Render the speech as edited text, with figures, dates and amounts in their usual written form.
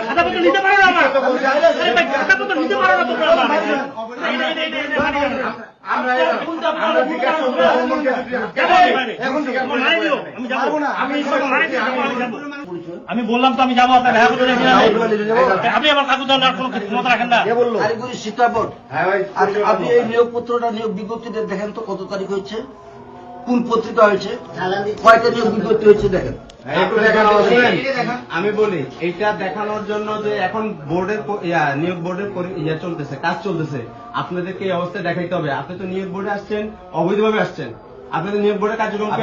খাতাপত্র নিতে পারো না আমার খাতাপত্র নিতে পারো না তোমরা আমি বললাম তো আমি যাবো আপনার দেখা করতে আপনি আমার কাগজ কোনো ক্ষমতা রাখেন না সীতাপট আপনি এই নিয়োগ পত্রটা নিয়োগ বিজ্ঞপ্তিটা দেখেন তো কত তারিখ হয়েছে কোন পত্রিকা হয়েছে কয়টা নিয়োগ বিজ্ঞপ্তি হয়েছে দেখেন আমি বলি এটা দেখানোর জন্য যে এখন বোর্ডের নিয়োগ বোর্ডের চলতেছে কাজ চলতেছে আপনাদেরকে এই অবস্থায় দেখাইতে হবে। আপনি তো নিয়োগ বোর্ডে আসছেন অবৈধভাবে আসছেন, আপনাদের নিয়োগ বোর্ডের কার্যক্রমকে